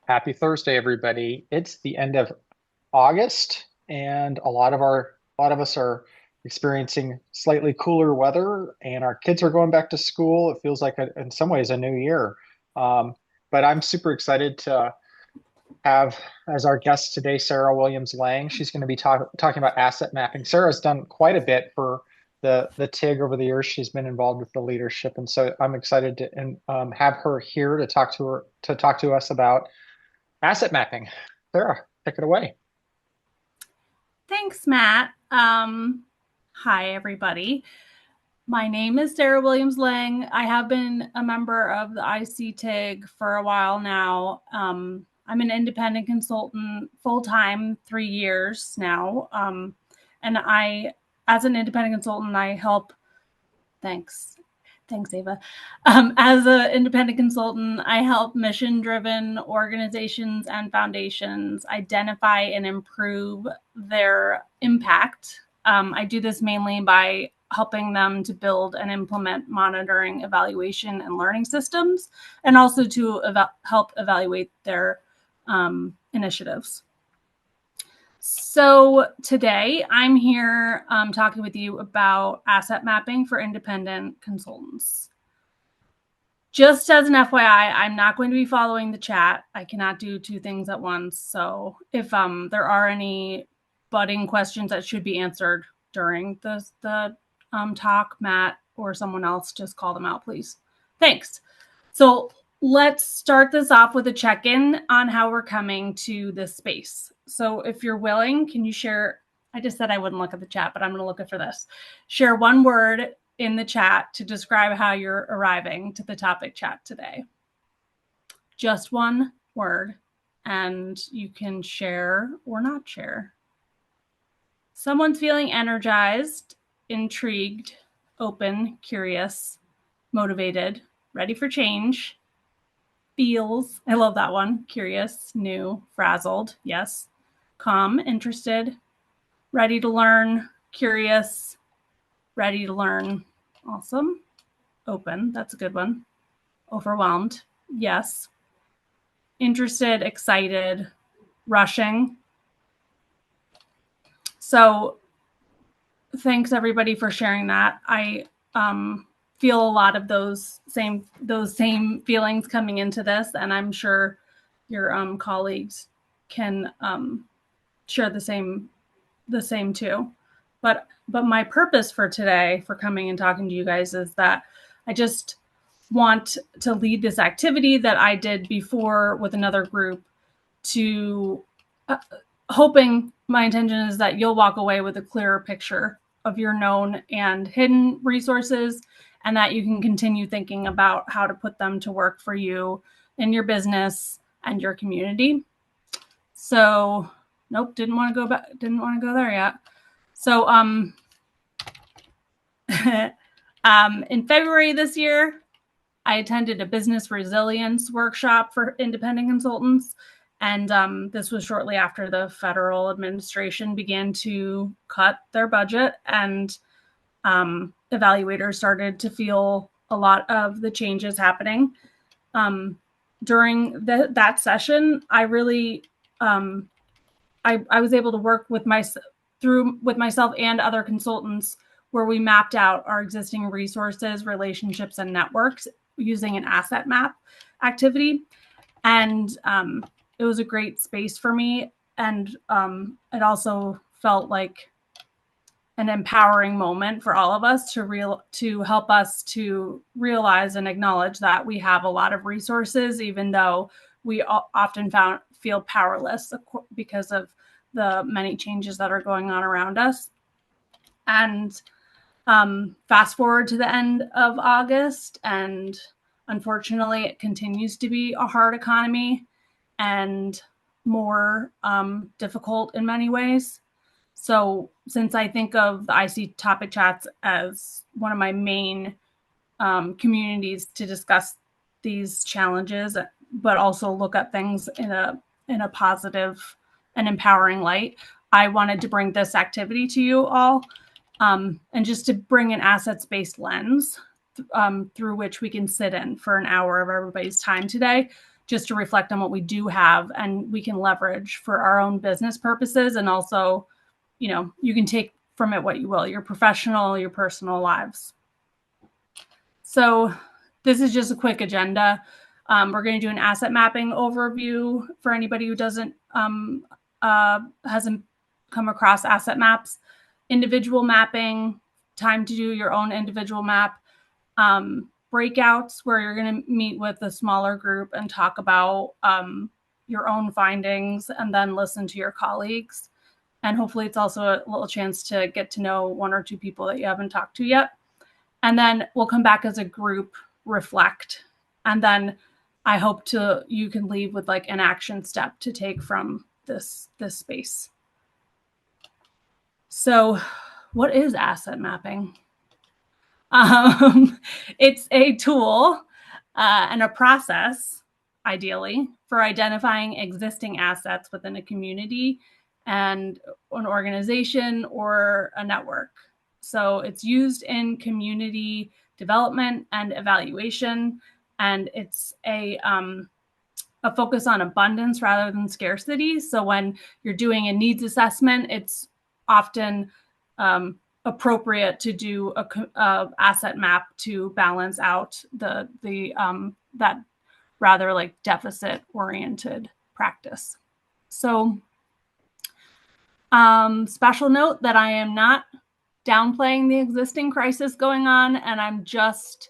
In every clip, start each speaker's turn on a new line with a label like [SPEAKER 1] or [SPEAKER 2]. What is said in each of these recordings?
[SPEAKER 1] Happy Thursday, everybody. It's the end of August, and a lot of us are experiencing slightly cooler weather, and our kids are going back to school. It feels like, in some ways, a new year. Um, but I'm super excited to have as our guest today Sarah Williams Lang. She's going to be talking about asset mapping. Sarah's done quite a bit for the TIG over the years. She's been involved with the leadership, and so I'm excited to have her here to talk to us about asset mapping. Sarah, take it away.
[SPEAKER 2] Thanks, Matt. Hi, everybody. My name is Sarah Williams Leng. I have been a member of the ICTIG for a while now. I'm an independent consultant full time, 3 years now. As an independent consultant, I help. Thanks. Thanks, Ava. As an independent consultant, I help mission driven organizations and foundations identify and improve their impact. I do this mainly by helping them to build and implement monitoring, evaluation, and learning systems, and also to help evaluate their initiatives. So today I'm here talking with you about asset mapping for independent consultants. Just as an FYI, I'm not going to be following the chat. I cannot do two things at once. So if there are any budding questions that should be answered during the talk, Matt or someone else, just call them out, please. Thanks. So let's start this off with a check-in on how we're coming to this space. So if you're willing, can you share? I just said I wouldn't look at the chat, but I'm going to look for this. Share one word in the chat to describe how you're arriving to the topic chat today. Just one word, and you can share or not share. Someone's feeling energized, intrigued, open, curious, motivated, ready for change. Feels, I love that one. Curious, new, frazzled, yes. Calm, interested, ready to learn, curious, ready to learn, awesome. Open, that's a good one. Overwhelmed, yes. Interested, excited, rushing. So thanks everybody for sharing that. I feel a lot of those same feelings coming into this, and I'm sure your colleagues can share the same too. But my purpose for today, for coming and talking to you guys, is that I just want to lead this activity that I did before with another group to hoping my intention is that you'll walk away with a clearer picture of your known and hidden resources, and that you can continue thinking about how to put them to work for you in your business and your community. So, nope, didn't want to go there yet. So, in February this year, I attended a business resilience workshop for independent consultants. And this was shortly after the federal administration began to cut their budget, and evaluators started to feel a lot of the changes happening. During that session, I really I was able to work with myself and other consultants, where we mapped out our existing resources, relationships, and networks using an asset map activity. And it was a great space for me. And it also felt like an empowering moment for all of us to help us to realize and acknowledge that we have a lot of resources, even though we often feel powerless because of the many changes that are going on around us. And fast forward to the end of August, and unfortunately, it continues to be a hard economy and more difficult in many ways. So since I think of the IC topic chats as one of my main communities to discuss these challenges, but also look at things in a positive and empowering light, I wanted to bring this activity to you all, and just to bring an assets-based lens through which we can sit in for an hour of everybody's time today just to reflect on what we do have and we can leverage for our own business purposes. And also, you can take from it what you will, your professional, your personal lives. So this is just a quick agenda. We're going to do an asset mapping overview for anybody who hasn't come across asset maps, individual mapping, time to do your own individual map, breakouts where you're going to meet with a smaller group and talk about your own findings and then listen to your colleagues. And hopefully it's also a little chance to get to know one or two people that you haven't talked to yet. And then we'll come back as a group, reflect, and then I hope you can leave with like an action step to take from this space. So what is asset mapping? It's a tool and a process, ideally, for identifying existing assets within a community and an organization or a network. So it's used in community development and evaluation, and it's a focus on abundance rather than scarcity. So when you're doing a needs assessment, it's often appropriate to do a asset map to balance out the that rather like deficit oriented practice. So special note that I am not downplaying the existing crisis going on, and I'm just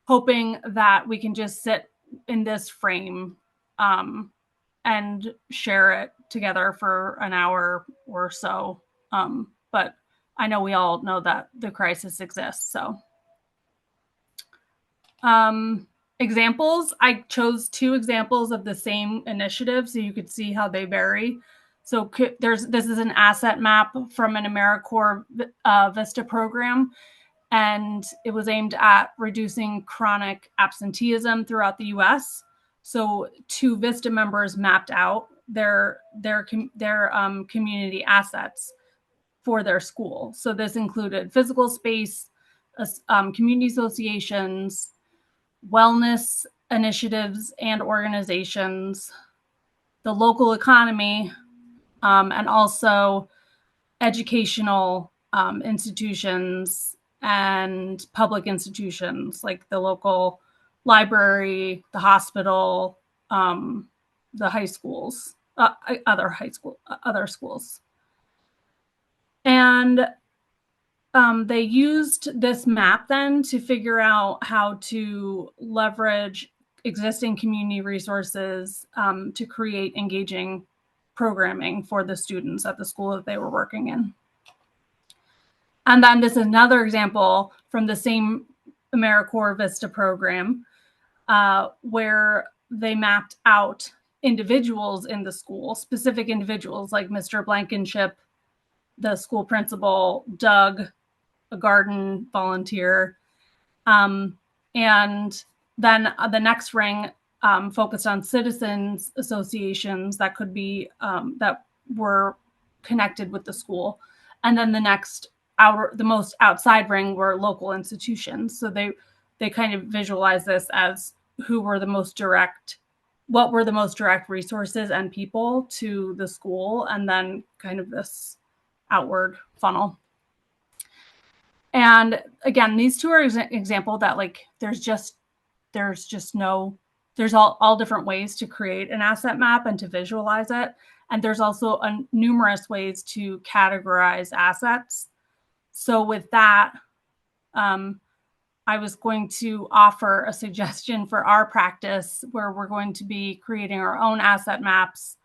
[SPEAKER 2] hoping that we can just sit in this frame and share it together for an hour or so. But I know we all know that the crisis exists. So examples, I chose 2 examples of the same initiative so you could see how they vary. So this is an asset map from an AmeriCorps VISTA program, and it was aimed at reducing chronic absenteeism throughout the U.S. So 2 VISTA members mapped out their community assets for their school. So this included physical space, community associations, wellness initiatives and organizations, the local economy, and also educational institutions and public institutions like the local library, the hospital, the high schools, other schools. And they used this map then to figure out how to leverage existing community resources to create engaging programming for the students at the school that they were working in. And then this is another example from the same AmeriCorps VISTA program where they mapped out individuals in the school, specific individuals like Mr. Blankenship, the school principal, Doug, a garden volunteer. And then the next ring focused on citizens associations that could be, that were connected with the school. And then the most outside ring were local institutions. So they kind of visualize this as what were the most direct resources and people to the school, and then kind of this outward funnel. And again, these 2 are example that like there's all different ways to create an asset map and to visualize it. And there's also numerous ways to categorize assets. So with that, I was going to offer a suggestion for our practice where we're going to be creating our own asset maps,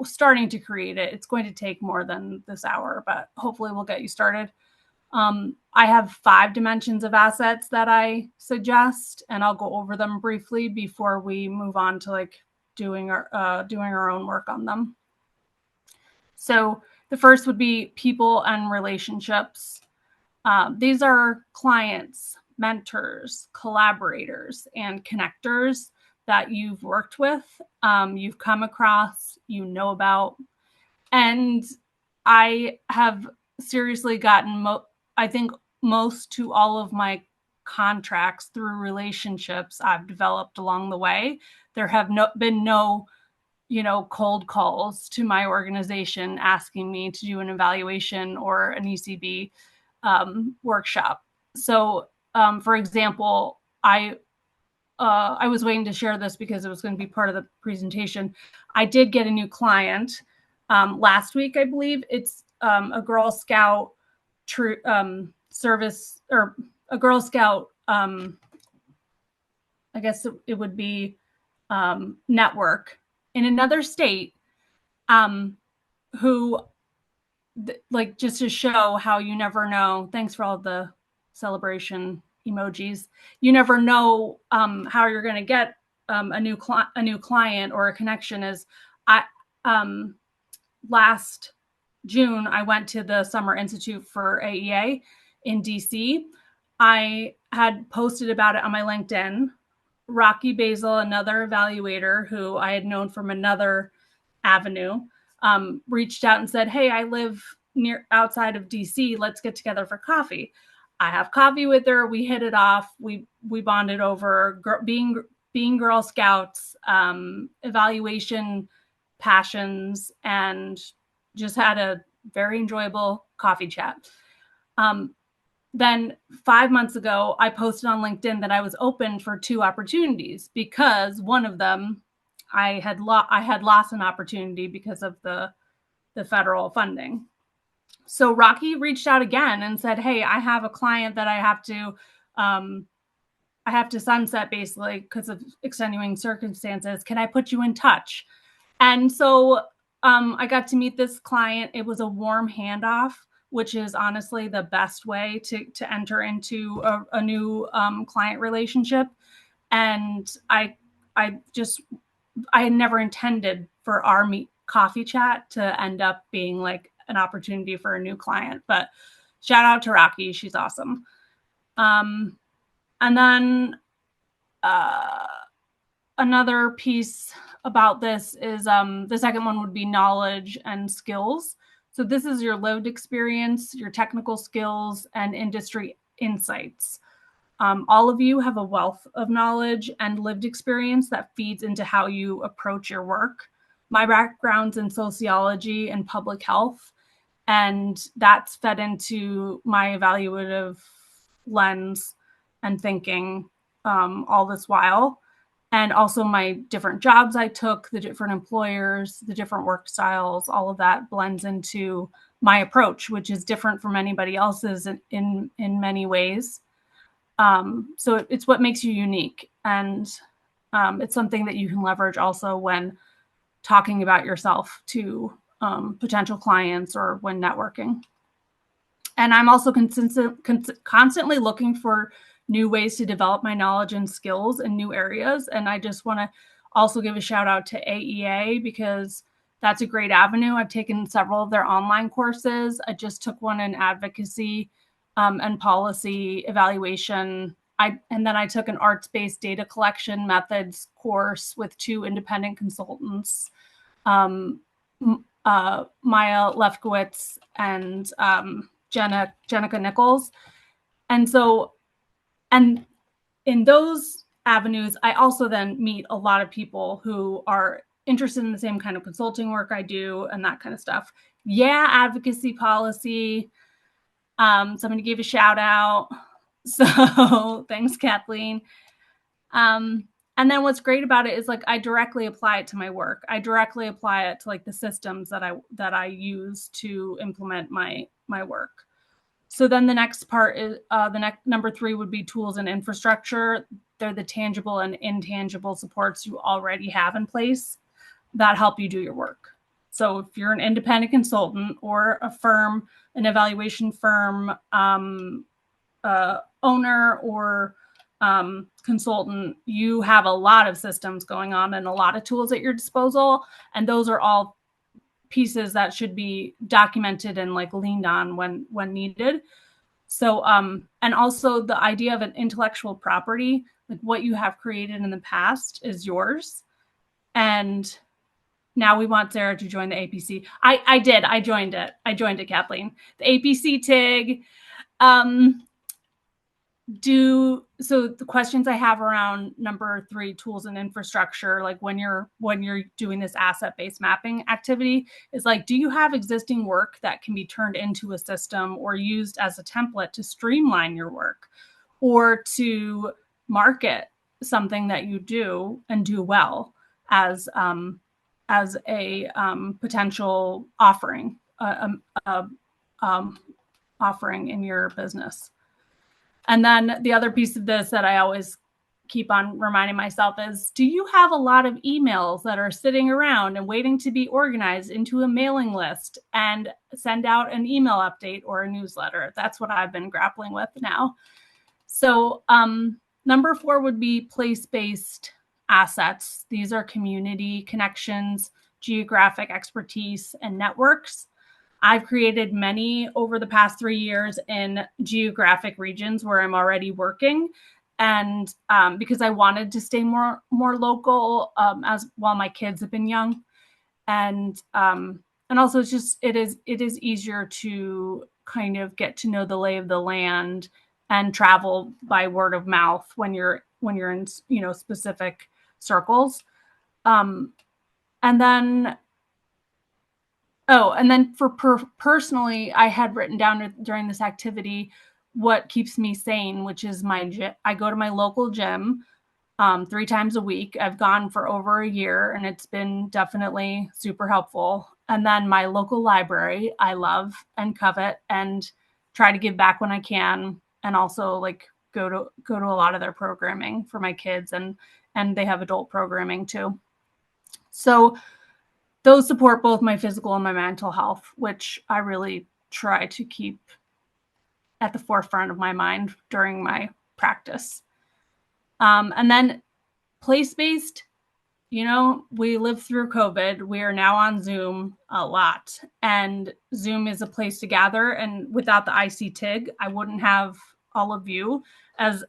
[SPEAKER 2] starting to create it. It's going to take more than this hour, but hopefully we'll get you started. I have 5 dimensions of assets that I suggest, and I'll go over them briefly before we move on to like doing our own work on them. So the first would be people and relationships. These are clients, mentors, collaborators, and connectors that you've worked with, you've come across, you know about. And I have seriously gotten, I think, most to all of my contracts through relationships I've developed along the way There have been no, cold calls to my organization asking me to do an evaluation or an ECB workshop. So, for example, I was waiting to share this because it was going to be part of the presentation. I did get a new client last week, I believe. It's a Girl Scout service, or a Girl Scout, I guess it would be network in another state, who, like, just to show how you never know. Thanks for all the celebration emojis. You never know how you're going to get a new client or a connection. Is I last June I went to the Summer Institute for AEA in DC. I had posted about it on my LinkedIn. Rocky Basil, another evaluator who I had known from another avenue, reached out and said, "Hey, I live near outside of DC. Let's get together for coffee." I have coffee with her. We hit it off. We bonded over being Girl Scouts, evaluation passions, and just had a very enjoyable coffee chat. Then 5 months ago, I posted on LinkedIn that I was open for 2 opportunities, because one of them I had lost an opportunity because of the federal funding. So Rocky reached out again and said, "Hey, I have a client that I have to sunset basically because of extenuating circumstances. Can I put you in touch?" And so I got to meet this client. It was a warm handoff, which is honestly the best way to enter into a new client relationship. And I had never intended for our coffee chat to end up being like an opportunity for a new client. But shout out to Rocky. She's awesome. And then another piece about this is the second one would be knowledge and skills. So this is your lived experience, your technical skills, and industry insights. All of you have a wealth of knowledge and lived experience that feeds into how you approach your work. My background's in sociology and public health, and that's fed into my evaluative lens and thinking all this while. And also my different jobs I took, the different employers, the different work styles, all of that blends into my approach, which is different from anybody else's in many ways. So it's what makes you unique. And it's something that you can leverage also when talking about yourself to potential clients or when networking. And I'm also constantly looking for new ways to develop my knowledge and skills in new areas. And I just want to also give a shout out to AEA, because that's a great avenue. I've taken several of their online courses. I just took one in advocacy and policy evaluation. And then I took an arts-based data collection methods course with 2 independent consultants, Maya Lefkowitz and Jenica Nichols. And so, and in those avenues, I also then meet a lot of people who are interested in the same kind of consulting work I do and that kind of stuff. Yeah, advocacy, policy. Somebody gave a shout out. So thanks, Kathleen. And then what's great about it is, like, I directly apply it to my work. I directly apply it to like the systems that I use to implement my work. So then the next part is the next number 3 would be tools and infrastructure. They're the tangible and intangible supports you already have in place that help you do your work. So if you're an independent consultant or a firm, an evaluation firm, owner or consultant, you have a lot of systems going on and a lot of tools at your disposal. And those are all pieces that should be documented and like leaned on when needed. So, and also the idea of an intellectual property, like what you have created in the past is yours. And now we want Sarah to join the APC. I did. I joined it, Kathleen. The APC TIG. the questions I have around number 3, tools and infrastructure, like when you're doing this asset-based mapping activity, is like, do you have existing work that can be turned into a system or used as a template to streamline your work or to market something that you do and do well as a potential offering, um, offering in your business. And then the other piece of this that I always keep on reminding myself is, do you have a lot of emails that are sitting around and waiting to be organized into a mailing list and send out an email update or a newsletter? That's what I've been grappling with now. So number 4 would be place-based assets. These are community connections, geographic expertise, and networks. I've created many over the past 3 years in geographic regions where I'm already working. And because I wanted to stay more local as while my kids have been young. And also it is easier to kind of get to know the lay of the land and travel by word of mouth when you're in specific circles. Um, and then and then for personally, I had written down during this activity what keeps me sane, which is I go to my local gym 3 times a week. I've gone for over a year, and it's been definitely super helpful. And then my local library, I love and covet, and try to give back when I can, and also like go to a lot of their programming for my kids, and they have adult programming too. So those support both my physical and my mental health, which I really try to keep at the forefront of my mind during my practice. And then place-based, we lived through COVID. We are now on Zoom a lot, and Zoom is a place to gather. And without the ICTIG, I wouldn't have all of you as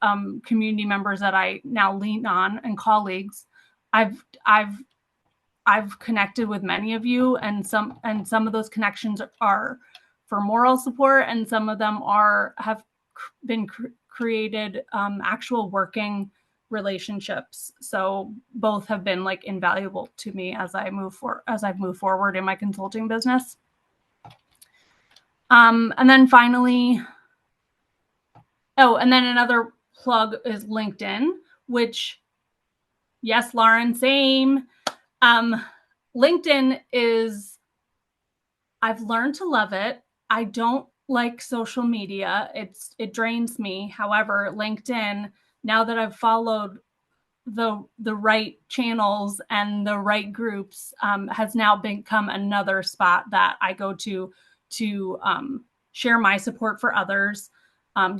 [SPEAKER 2] community members that I now lean on and colleagues. I've connected with many of you, and some of those connections are for moral support, and some of them have been created actual working relationships. So both have been like invaluable to me as I've moved forward in my consulting business. And then finally, and then another plug is LinkedIn, which, yes, Lauren, same. LinkedIn I've learned to love it. I don't like social media. It drains me. However, LinkedIn, now that I've followed the right channels and the right groups, has now become another spot that I go to share my support for others,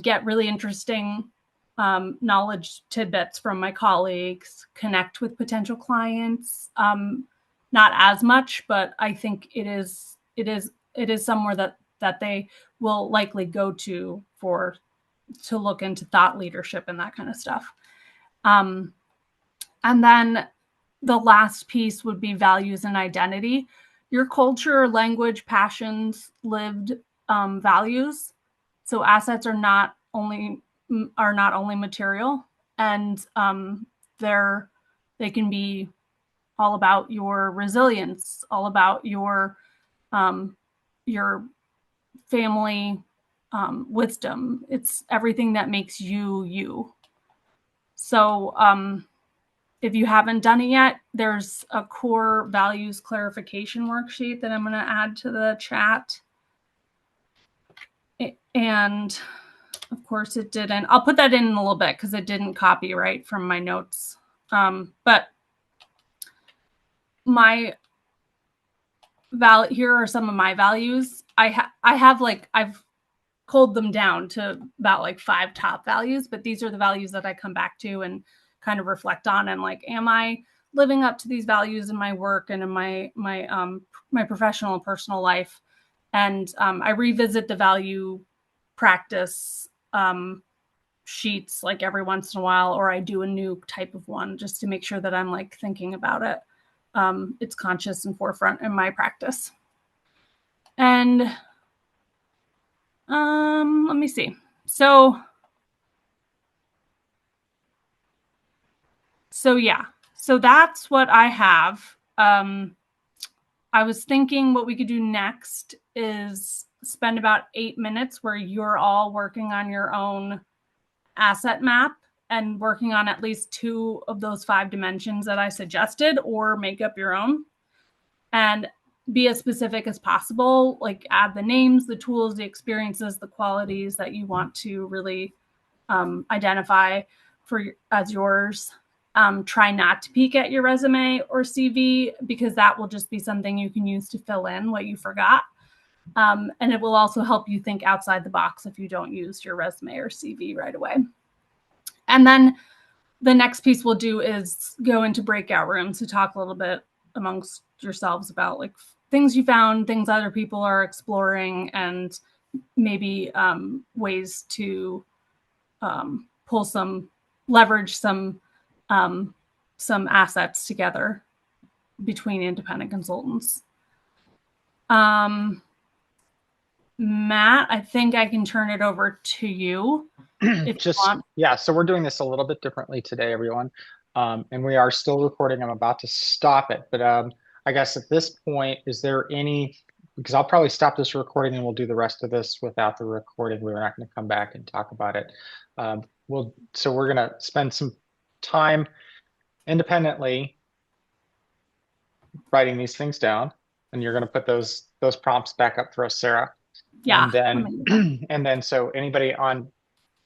[SPEAKER 2] get really interesting knowledge tidbits from my colleagues, connect with potential clients. Not as much, but I think it is somewhere that they will likely go to look into thought leadership and that kind of stuff. And then the last piece would be values and identity. Your culture, language, passions, lived values. So assets are not only material, and they can be all about your resilience, all about your family wisdom. It's everything that makes you you. So if you haven't done it yet, there's a core values clarification worksheet that I'm going to add to the chat. And of course it didn't. I'll put that in a little bit because it didn't copyright from my notes. But here are some of my values. I've culled them down to about like 5 top values, but these are the values that I come back to and kind of reflect on, and like, am I living up to these values in my work and in my professional and personal life? And I revisit the value practice sheets like every once in a while, or I do a new type of one just to make sure that I'm like thinking about it. It's conscious and forefront in my practice. And let me see. So So yeah, so that's what I have. I was thinking what we could do next is spend about 8 minutes where you're all working on your own asset map and working on at least two of those 5 dimensions that I suggested, or make up your own and be as specific as possible. Like add the names, the tools, the experiences, the qualities that you want to really identify for as yours. Try not to peek at your resume or CV because that will just be something you can use to fill in what you forgot. And it will also help you think outside the box if you don't use your resume or CV right away. And then the next piece we'll do is go into breakout rooms to talk a little bit amongst yourselves about like things you found, things other people are exploring, and maybe ways to pull some leverage some assets together between independent consultants. Matt, I think I can turn it over to you if you
[SPEAKER 1] Just,
[SPEAKER 2] want.
[SPEAKER 1] yeah, so we're doing this a little bit differently today, everyone. And we are still recording. I'm about to stop it, but I guess at this point, is there any, because I'll probably stop this recording and we'll do the rest of this without the recording. We're not going to come back and talk about it. So we're going to spend some time independently writing these things down, and you're going to put those prompts back up for us, Sarah.
[SPEAKER 2] Yeah,
[SPEAKER 1] And
[SPEAKER 2] let
[SPEAKER 1] then
[SPEAKER 2] me do that.
[SPEAKER 1] and then so anybody on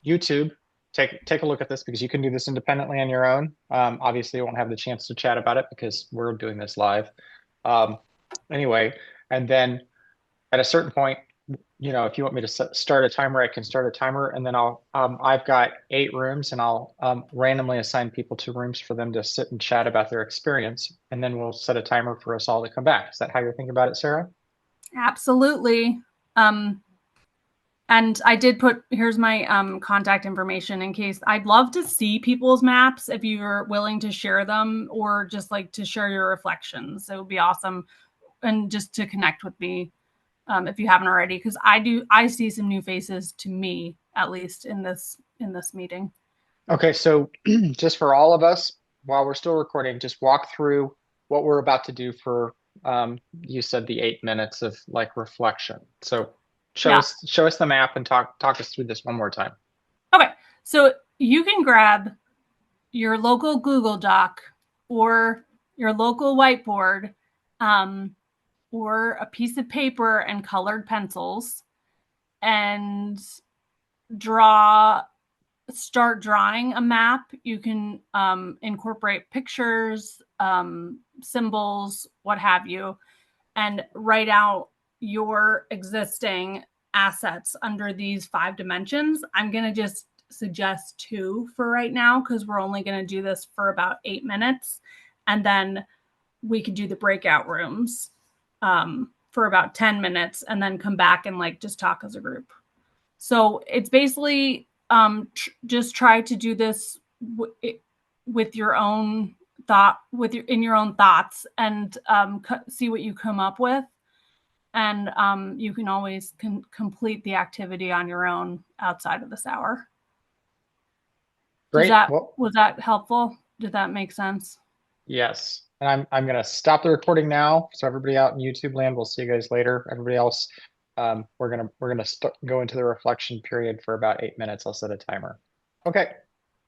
[SPEAKER 1] YouTube, take a look at this because you can do this independently on your own. Obviously, you won't have the chance to chat about it because we're doing this live. Um, anyway, and then at a certain point, if you want me to start a timer, I can start a timer, and then I've got 8 rooms, and I'll randomly assign people to rooms for them to sit and chat about their experience, and then we'll set a timer for us all to come back. Is that how you're thinking about it, Sarah?
[SPEAKER 2] Absolutely. Um, and I did put here's my contact information in case I'd love to see people's maps if you're willing to share them or just like to share your reflections. It would be awesome, and just to connect with me if you haven't already, because I see some new faces to me at least in this meeting.
[SPEAKER 1] Okay, so just for all of us, while we're still recording, just walk through what we're about to do for you said the 8 minutes of like reflection. So
[SPEAKER 2] Yeah.
[SPEAKER 1] show us the map and talk us through this one more time.
[SPEAKER 2] Okay. So you can grab your local Google Doc or your local whiteboard, um, or a piece of paper and colored pencils, and draw start drawing a map. You can incorporate pictures, symbols, what have you, and write out your existing assets under these 5 dimensions. I'm going to just suggest two for right now because we're only going to do this for about 8 minutes. And then we could do the breakout rooms for about 10 minutes and then come back and like just talk as a group. So it's basically just try to do this with your own in your own thoughts, and see what you come up with. And you can always complete the activity on your own outside of this hour.
[SPEAKER 1] Great. Well,
[SPEAKER 2] Was that helpful? Did that make sense?
[SPEAKER 1] yes. And I'm gonna stop the recording now. So everybody out in YouTube land, we'll see you guys later. Everybody else, we're gonna go into the reflection period for about 8 minutes. I'll set a timer. Okay.